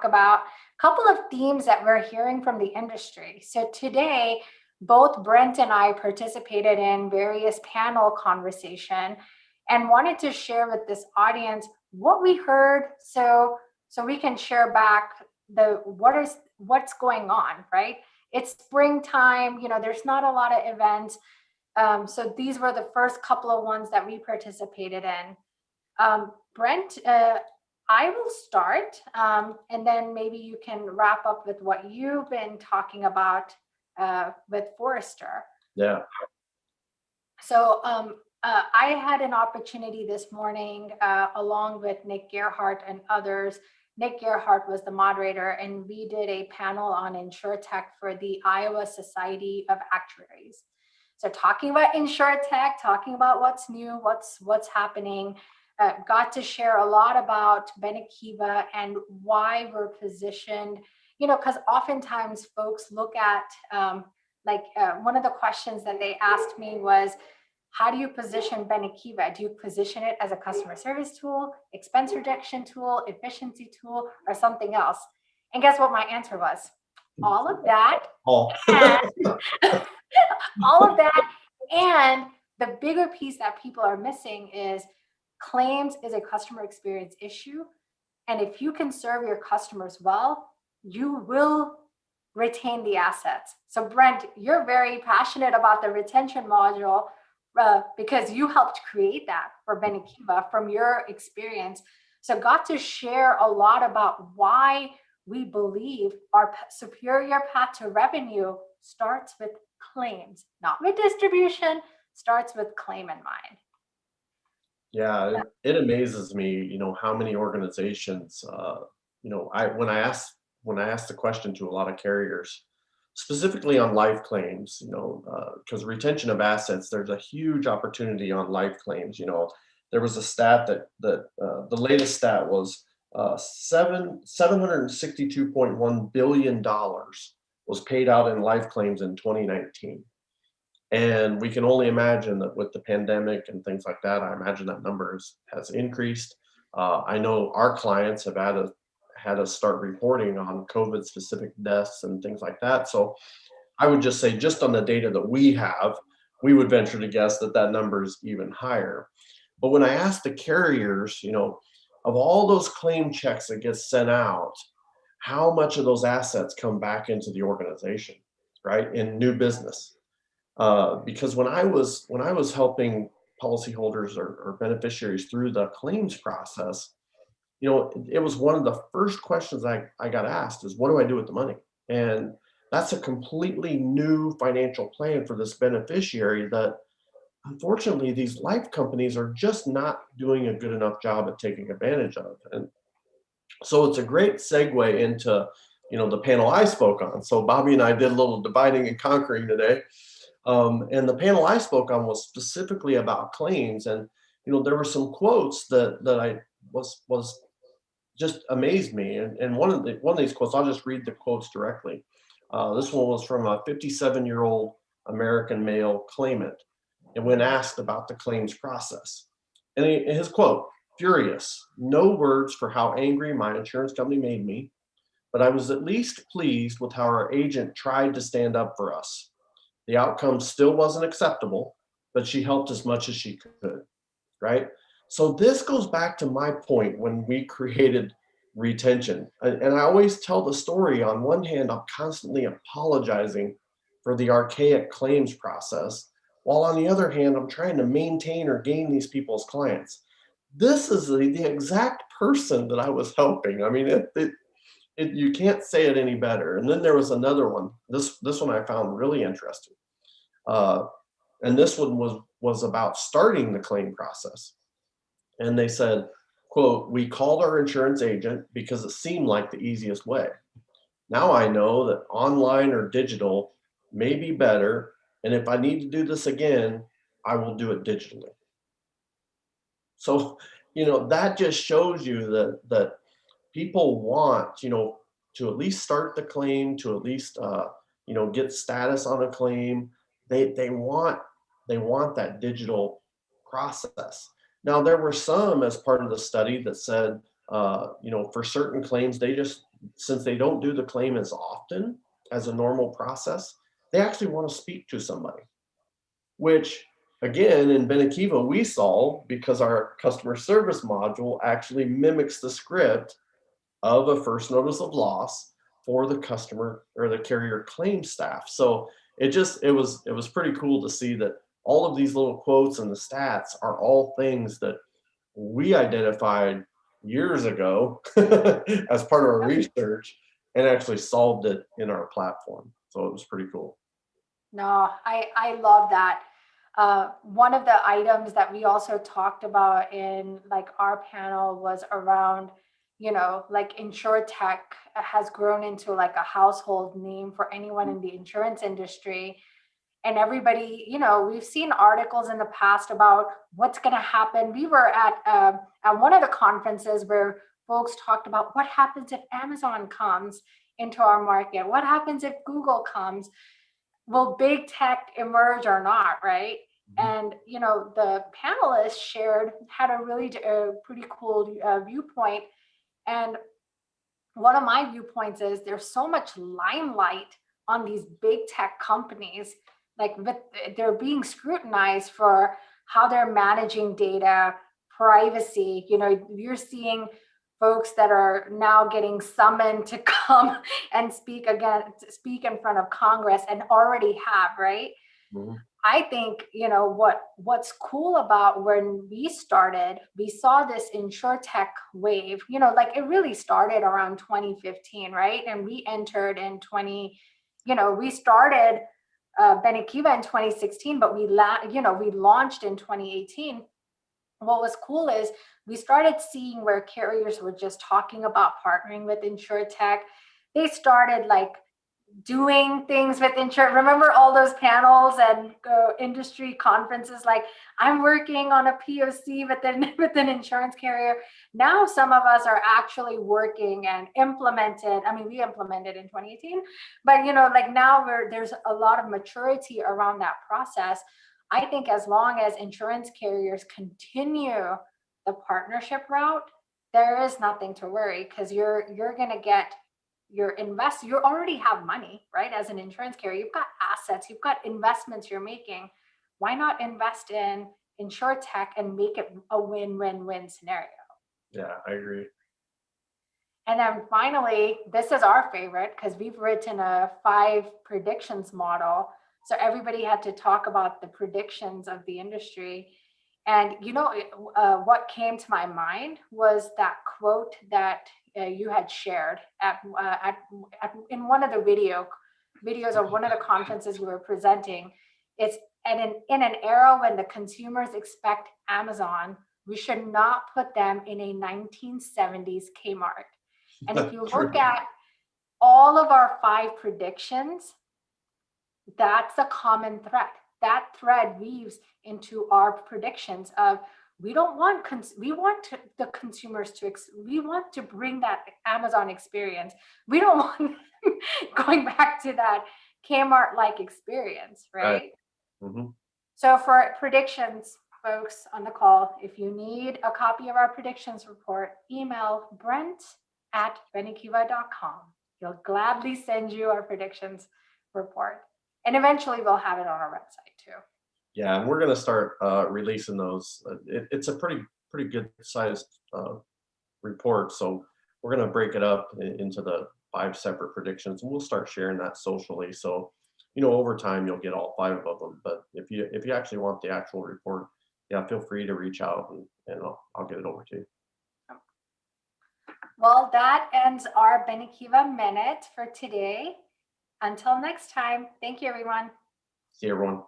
about a couple of themes that we're hearing from the industry. So today, both Brent and I participated in various panel conversation and wanted to share with this audience what we heard so we can share back what's going on, right? It's springtime, there's not a lot of events. So these were the first couple of ones that we participated in. Brent, I will start, and then maybe you can wrap up with what you've been talking about with Forrester. Yeah. So I had an opportunity this morning, along with Nick Gerhardt and others. Nick Gerhardt was the moderator, and we did a panel on InsurTech for the Iowa Society of Actuaries. So talking about InsurTech, talking about what's new, what's happening. Got to share a lot about Benekiva and why we're positioned, because oftentimes folks look at, one of the questions that they asked me was, how do you position Benekiva? Do you position it as a customer service tool, expense reduction tool, efficiency tool, or something else? And guess what my answer was? All of that. And all of that. And the bigger piece that people are missing is claims is a customer experience issue. And if you can serve your customers well, you will retain the assets. So Brent, you're very passionate about the retention module because you helped create that for Benekiva from your experience. So got to share a lot about why we believe our superior path to revenue starts with claims, not with distribution, starts with claim in mind. Yeah, it amazes me, how many organizations, when I asked the question to a lot of carriers, specifically on life claims, because retention of assets, there's a huge opportunity on life claims. There was a stat that the latest stat was $762.1 billion was paid out in life claims in 2019. And we can only imagine that with the pandemic and things like that, I imagine that number has increased. I know our clients have had us start reporting on COVID specific deaths and things like that. So I would just say, just on the data that we have, we would venture to guess that number is even higher. But when I ask the carriers, of all those claim checks that get sent out, how much of those assets come back into the organization, right, in new business? Because when I was helping policyholders or beneficiaries through the claims process, it was one of the first questions I got asked is, what do I do with the money? And that's a completely new financial plan for this beneficiary that unfortunately these life companies are just not doing a good enough job at taking advantage of. And so it's a great segue into, the panel I spoke on. So Bobby and I did a little dividing and conquering today. And the panel I spoke on was specifically about claims. And, there were some quotes that I was just amazed me. And one of these quotes, I'll just read the quotes directly. This one was from a 57-year-old American male claimant, and when asked about the claims process. And his quote, "Furious, no words for how angry my insurance company made me, but I was at least pleased with how our agent tried to stand up for us. The outcome still wasn't acceptable, but she helped as much as she could," right? So this goes back to my point when we created retention. And I always tell the story. On one hand, I'm constantly apologizing for the archaic claims process, while on the other hand, I'm trying to maintain or gain these people's clients. This is the exact person that I was helping. I mean, you can't say it any better. And then there was another one. This one I found really interesting. And this one was about starting the claim process. And they said, quote, "We called our insurance agent because it seemed like the easiest way. Now I know that online or digital may be better. And if I need to do this again, I will do it digitally." So, that just shows you that people want, to at least start the claim, to at least, get status on a claim. They want that digital process. Now, there were some as part of the study that said, For certain claims, since they don't do the claim as often as a normal process, they actually want to speak to somebody, which again, in Benekiva, we solve because our customer service module actually mimics the script of a first notice of loss for the customer or the carrier claim staff. So it was pretty cool to see that all of these little quotes and the stats are all things that we identified years ago as part of our research and actually solved it in our platform. So it was pretty cool. No, I love that. One of the items that we also talked about in like our panel was around, like InsurTech has grown into like a household name for anyone in the insurance industry. And everybody, we've seen articles in the past about what's going to happen. We were at one of the conferences where folks talked about what happens if Amazon comes into our market. What happens if Google comes? Will big tech emerge or not, right? And the panelists had a really pretty cool viewpoint. And one of my viewpoints is there's so much limelight on these big tech companies, like they're being scrutinized for how they're managing data, privacy. You're seeing folks that are now getting summoned to come and speak in front of Congress, and already have, right? Mhm. I think, what's cool about when we started, we saw this InsurTech wave, like it really started around 2015, right? And we entered in we started Benekiva in 2016, but we launched in 2018. What was cool is we started seeing where carriers were just talking about partnering with InsurTech. They started like doing things with insurance. Remember all those panels and industry conferences? Like, I'm working on a POC with an insurance carrier. Now, some of us are actually working and implemented. I mean, we implemented in 2018, but like now there's a lot of maturity around that process. I think as long as insurance carriers continue the partnership route, there is nothing to worry, because you're going to get you already have money, right? As an insurance carrier, you've got assets, you've got investments you're making. Why not invest in InsurTech and make it a win-win-win scenario? Yeah, I agree. And then finally, this is our favorite, because we've written a 5 predictions model. So everybody had to talk about the predictions of the industry. And what came to my mind was that quote that you had shared in one of the videos of one of the conferences you were presenting. It's in an era when the consumers expect Amazon, we should not put them in a 1970s Kmart. And if you look at all of our 5 predictions, that's a common thread. That thread weaves into our predictions of we want the consumers we want to bring that Amazon experience. We don't want going back to that Kmart-like experience, right? Mhm. So for predictions, folks on the call, if you need a copy of our predictions report, email brent@benekiva.com. He'll gladly send you our predictions report. And eventually we'll have it on our website too. Yeah, and we're going to start releasing those. It's a pretty good sized report, so we're going to break it up into the 5 separate predictions, and we'll start sharing that socially. So, over time you'll get all 5 of them. But if you actually want the actual report, yeah, feel free to reach out and I'll get it over to you. Well, that ends our Benekiva Minute for today. Until next time, thank you, everyone. See you, everyone.